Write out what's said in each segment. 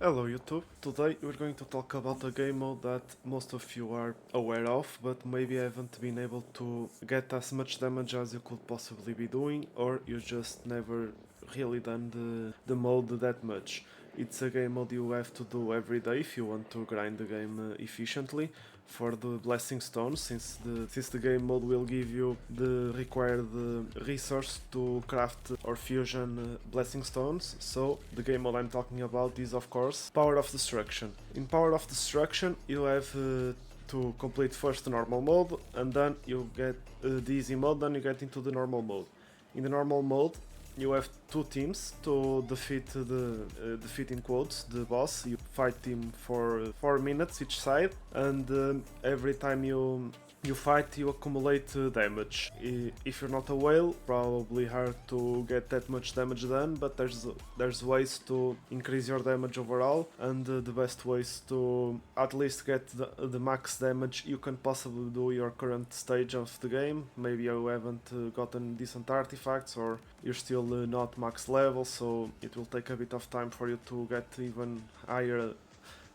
Hello YouTube, today we're going to talk about a game mode that most of you are aware of, but maybe haven't been able to get as much damage as you could possibly be doing, or you just never really done the mode that much. It's a game mode you have to do every day if you want to grind the game efficiently for the Blessing Stones, since the game mode will give you the required resource to craft or fusion Blessing Stones. So the game mode I'm talking about is of course Power of Destruction. In Power of Destruction you have to complete first the normal mode, and then you get the easy mode, then you get into the normal mode. In the normal mode you have two teams to defeat in quotes the boss. You fight him for 4 minutes each side, and every time you fight, you accumulate damage. If you're not a whale, probably hard to get that much damage done, but there's ways to increase your damage overall, and the best ways to at least get the max damage you can possibly do your current stage of the game. Maybe you haven't gotten decent artifacts, or you're still not max level, so it will take a bit of time for you to get even higher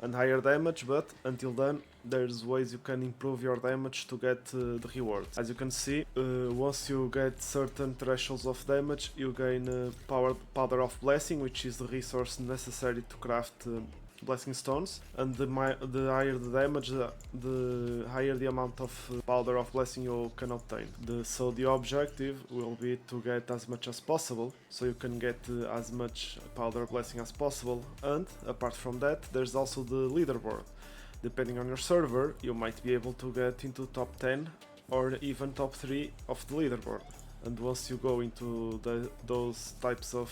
and higher damage, but until then there's ways you can improve your damage to get the rewards. As you can see, once you get certain thresholds of damage, you gain Powder of Blessing, which is the resource necessary to craft Blessing Stones, and the higher the damage, the higher the amount of Powder of Blessing you can obtain. So the objective will be to get as much as possible, so you can get as much Powder of Blessing as possible, and apart from that there's also the leaderboard. Depending on your server, you might be able to get into top 10 or even top 3 of the leaderboard. And once you go into those types of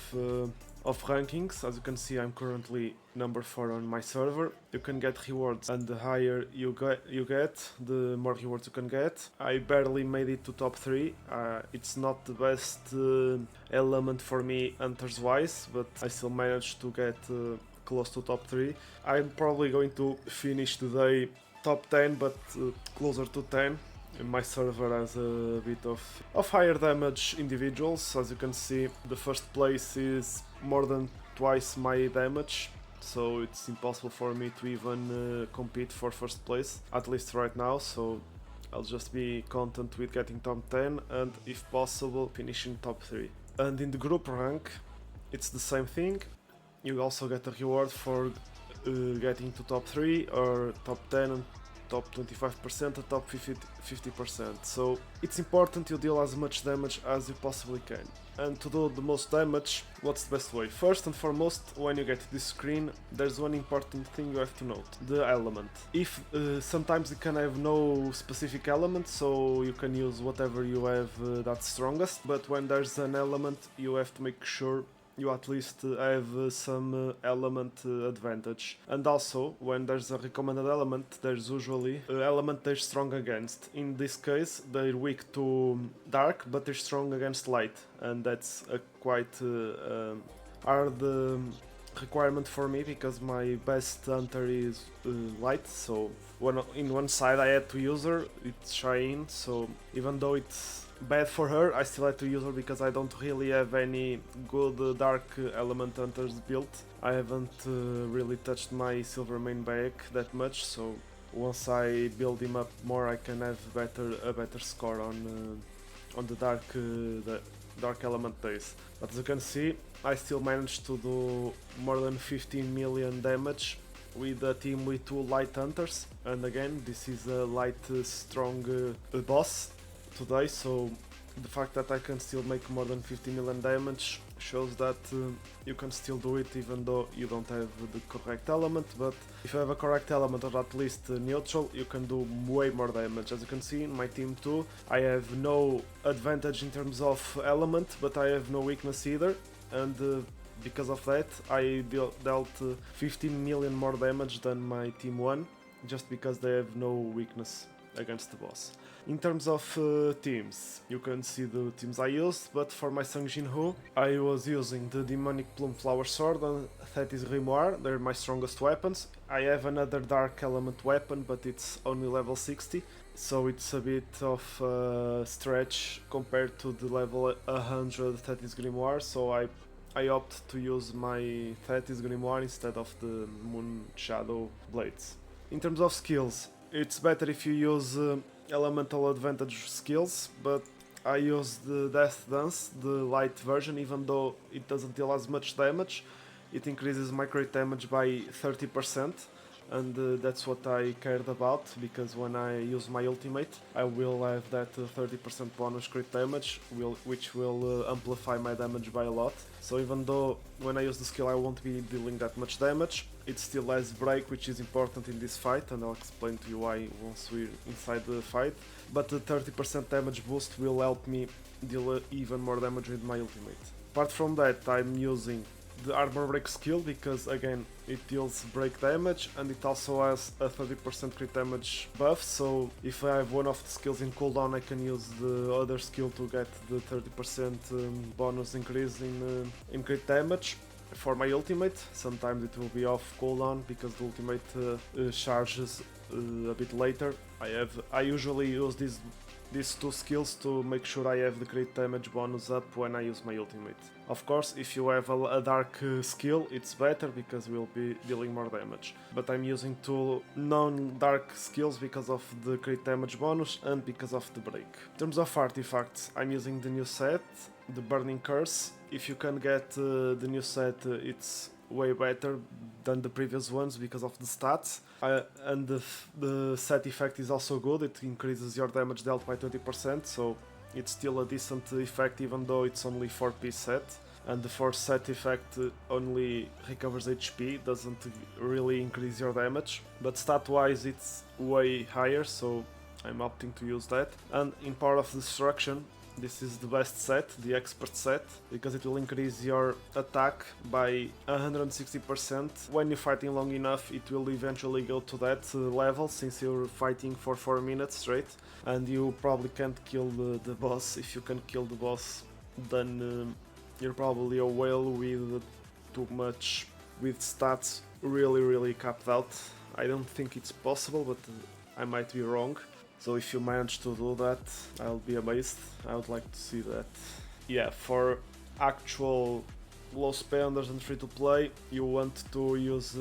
rankings, as you can see I'm currently number 4 on my server, you can get rewards, and the higher you get, the more rewards you can get. I barely made it to top 3, it's not the best element for me hunters wise, but I still managed to get close to top 3. I'm probably going to finish today top 10, but closer to 10. My server has a bit of higher damage individuals. As you can see, the first place is more than twice my damage, so it's impossible for me to even compete for first place, at least right now, so I'll just be content with getting top 10 and, if possible, finishing top 3. And in the group rank, it's the same thing. You also get a reward for getting to top 3 or top 10 and top 25% and top 50%. So it's important you deal as much damage as you possibly can. And to do the most damage, what's the best way? First and foremost, when you get this screen, there's one important thing you have to note: the element. If sometimes you can have no specific element, so you can use whatever you have that's strongest, but when there's an element, you have to make sure you at least have some element advantage. And also, when there's a recommended element, there's usually an element they're strong against. In this case, they're weak to dark, but they're strong against light, and that's a quite hard requirement for me, because my best hunter is light, so in one side I had to use her, it's Shine, so even though it's bad for her, I still had to use her because I don't really have any good dark element hunters built. I haven't really touched my silver main bag that much, so once I build him up more I can have a better score on the dark element days. But as you can see, I still managed to do more than 15 million damage with a team with 2 light hunters, and again this is a light strong boss today, so the fact that I can still make more than 50 million damage shows that you can still do it even though you don't have the correct element. But if you have a correct element, or at least neutral, you can do way more damage. As you can see in my team too, I have no advantage in terms of element, but I have no weakness either, and because of that I dealt 15 million more damage than my team 1, just because they have no weakness against the boss. In terms of teams, you can see the teams I used, but for my Sang Jinwoo, I was using the Demonic Plume Flower Sword and Thetis Grimoire. They're my strongest weapons. I have another dark element weapon, but it's only level 60, so it's a bit of a stretch compared to the level 100 Thetis Grimoire, so I I opt to use my Thetis Grimoire instead of the Moon Shadow Blades. In terms of skills, it's better if you use elemental advantage skills, but I use the Death Dance, the light version, even though it doesn't deal as much damage. It increases my crit damage by 30%, and that's what I cared about, because when I use my ultimate I will have that 30% bonus crit damage, which will amplify my damage by a lot. So even though when I use the skill I won't be dealing that much damage, it still has break, which is important in this fight, and I'll explain to you why once we're inside the fight. But the 30% damage boost will help me deal even more damage with my ultimate. Apart from that, I'm using the armor break skill because again it deals break damage and it also has a 30% crit damage buff, so if I have one of the skills in cooldown I can use the other skill to get the 30% bonus increase in crit damage. For my ultimate, sometimes it will be off cooldown because the ultimate charges a bit later. I usually use these two skills to make sure I have the crit damage bonus up when I use my ultimate. Of course, if you have a dark skill, it's better because we'll be dealing more damage. But I'm using two non-dark skills because of the crit damage bonus and because of the break. In terms of artifacts, I'm using the new set, the Burning Curse. If you can get the new set, it's way better than the previous ones because of the stats, and the set effect is also good. It increases your damage dealt by 20%, so it's still a decent effect even though it's only 4-piece set, and the force set effect only recovers HP, doesn't really increase your damage, but stat wise it's way higher, so I'm opting to use that. And in Power of Destruction, this is the best set, the expert set, because it will increase your attack by 160%. When you're fighting long enough, it will eventually go to that level, since you're fighting for 4 minutes straight, and you probably can't kill the boss. If you can kill the boss, then you're probably a whale with too much, with stats really capped out. I don't think it's possible, but I might be wrong. So if you manage to do that, I'll be amazed. I would like to see that. Yeah, for actual low spenders and free to play, you want to use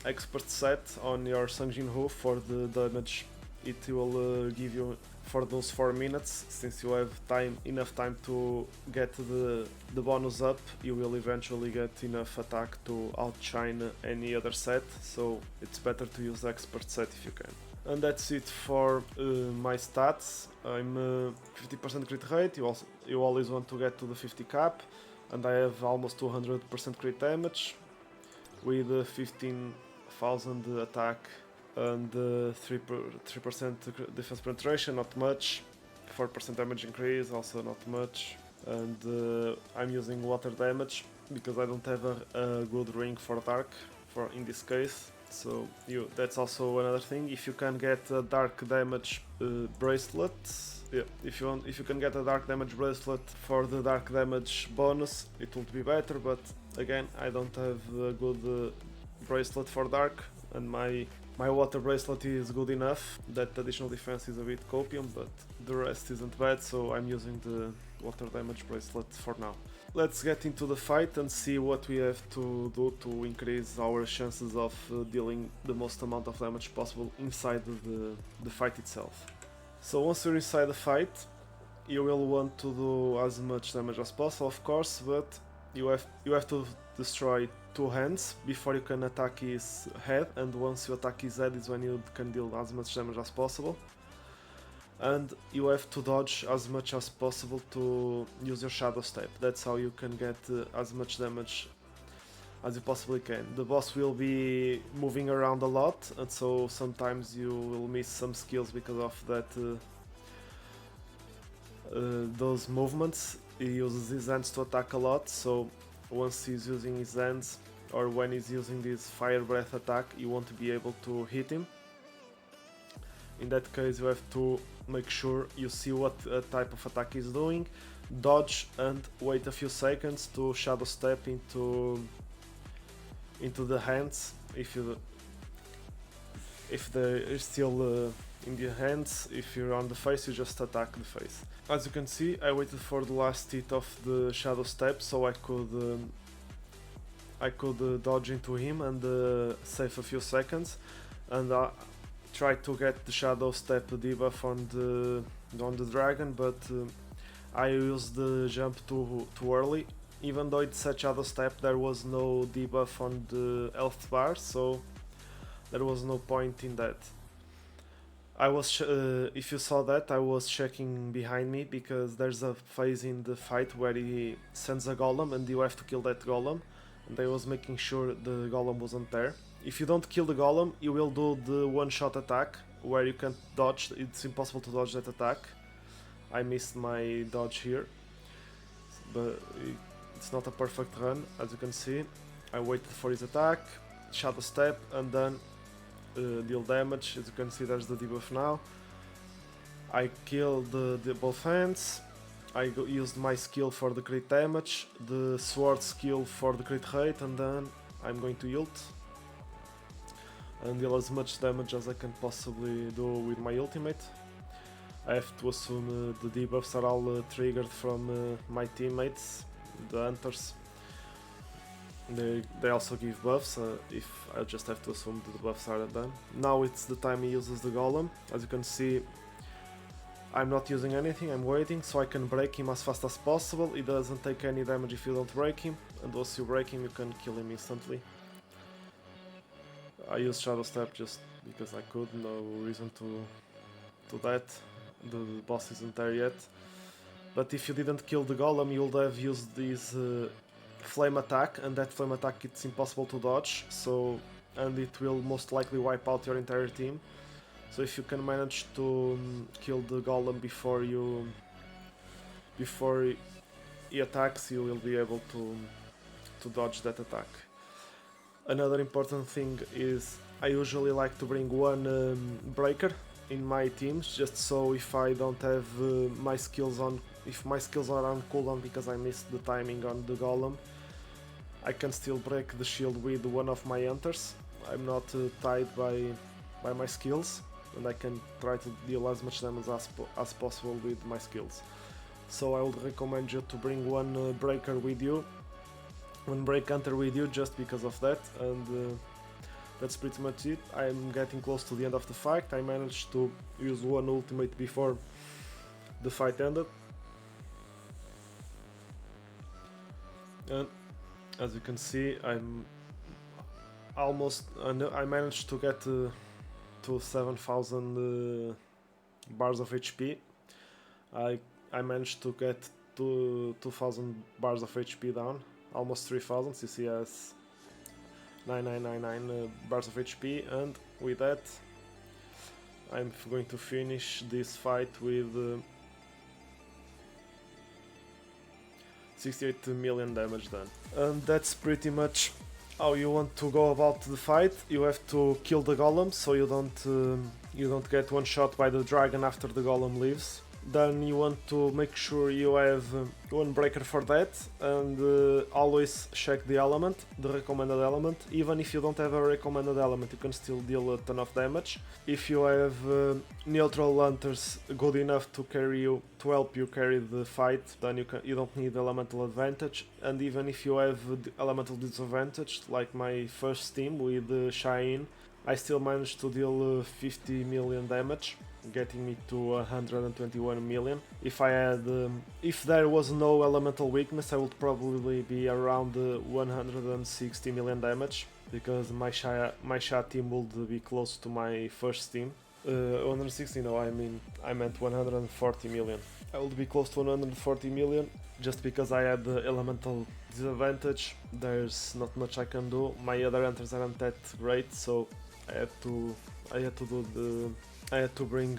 expert set on your Sangjin Hu for the damage it will give you for those 4 minutes. Since you have enough time to get the bonus up, you will eventually get enough attack to outshine any other set, so it's better to use expert set if you can. And that's it for my stats. I'm 50% crit rate, you always want to get to the 50 cap, and I have almost 200% crit damage with 15,000 attack and 3% defense penetration, not much, 4% damage increase, also not much, and I'm using water damage because I don't have a good ring for dark in this case. So that's also another thing. If you can get a dark damage bracelet, if you can get a dark damage bracelet for the dark damage bonus, it would be better. But again, I don't have a good bracelet for dark, and my water bracelet is good enough. That additional defense is a bit copium, but the rest isn't bad. So I'm using the water damage bracelet for now. Let's get into the fight and see what we have to do to increase our chances of dealing the most amount of damage possible inside the fight itself. So once you're inside the fight, you will want to do as much damage as possible, of course, but you have to destroy 2 hands before you can attack his head, and once you attack his head is when you can deal as much damage as possible. And you have to dodge as much as possible to use your Shadow Step. That's how you can get as much damage as you possibly can. The boss will be moving around a lot, and so sometimes you will miss some skills because of that. Those movements. He uses his hands to attack a lot, so once he's using his hands, or when he's using this Fire Breath attack, you won't be able to hit him. In that case, you have to make sure you see what type of attack he's doing, dodge, and wait a few seconds to Shadow Step into the hands. If they're still in the hands, if you're on the face, you just attack the face. As you can see, I waited for the last hit of the Shadow Step so I could I could dodge into him and save a few seconds, and try to get the Shadow Step debuff on the dragon, but I used the jump too early. Even though it said Shadow Step, there was no debuff on the health bar, so there was no point in that. I was, if you saw that, I was checking behind me because there's a phase in the fight where he sends a golem and you have to kill that golem, and I was making sure the golem wasn't there. If you don't kill the golem, you will do the one-shot attack where you can't dodge. It's impossible to dodge that attack. I missed my dodge here, but it's not a perfect run, as you can see. I waited for his attack, Shadow Step, and then deal damage. As you can see, there's the debuff now. I killed both hands. I used my skill for the crit damage, the sword skill for the crit rate, and then I'm going to ult and deal as much damage as I can possibly do with my ultimate. I have to assume the debuffs are all triggered from my teammates, the hunters. They also give buffs, if I just have to assume that the buffs are done. Now it's the time he uses the golem. As you can see, I'm not using anything, I'm waiting so I can break him as fast as possible. He doesn't take any damage if you don't break him, and once you break him you can kill him instantly. I used Shadow Step just because I could, no reason to that. The boss isn't there yet. But if you didn't kill the golem, you would have used this flame attack, and that flame attack it's impossible to dodge, so, and it will most likely wipe out your entire team. So if you can manage to kill the golem before he attacks, you will be able to dodge that attack. Another important thing is I usually like to bring one breaker in my teams, just so if I don't have my skills on, if my skills are on cooldown because I missed the timing on the golem, I can still break the shield with one of my hunters. I'm not tied by my skills, and I can try to deal as much damage as possible with my skills. So I would recommend you to bring one breaker with you, one break hunter with you, just because of that, and that's pretty much it. I'm getting close to the end of the fight. I managed to use one ultimate before the fight ended, and as you can see, I'm almost. I managed to get to 7,000 bars of HP. I managed to get to 2,000 bars of HP down, almost 3,000. You see, as 9999 bars of HP, and with that, I'm going to finish this fight with 68 million damage done. And that's pretty much how you want to go about the fight. You have to kill the golem so you don't get one shot by the dragon after the golem leaves. Then you want to make sure you have one breaker for that, and always check the element, the recommended element. Even if you don't have a recommended element, you can still deal a ton of damage. If you have neutral hunters good enough to help you carry the fight, then you don't need elemental advantage. And even if you have elemental disadvantage, like my first team with Shine, I still managed to deal 50 million damage, getting me to 121 million. If there was no elemental weakness, I would probably be around 160 million damage, because my Sha team would be close to my first team. 160, no, I meant 140 million. I would be close to 140 million, just because I had the elemental disadvantage. There's not much I can do. My other hunters aren't that great, so I had to bring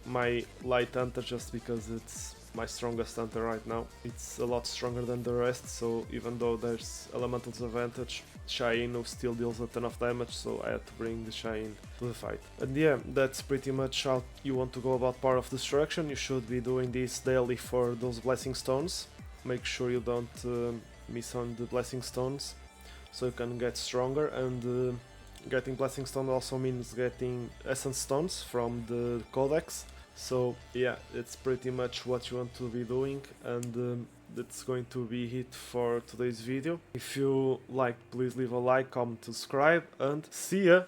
my light hunter just because it's my strongest hunter right now. It's a lot stronger than the rest, so even though there's elemental disadvantage, Shine still deals a ton of damage, so I had to bring the Shine to the fight. And yeah, that's pretty much how you want to go about Power of Destruction. You should be doing this daily for those Blessing Stones. Make sure you don't miss on the Blessing Stones, so you can get stronger, and getting Blessing Stone also means getting Essence Stones from the Codex. So yeah, it's pretty much what you want to be doing, and that's going to be it for today's video. If you like, please leave a like, comment, subscribe, and see ya!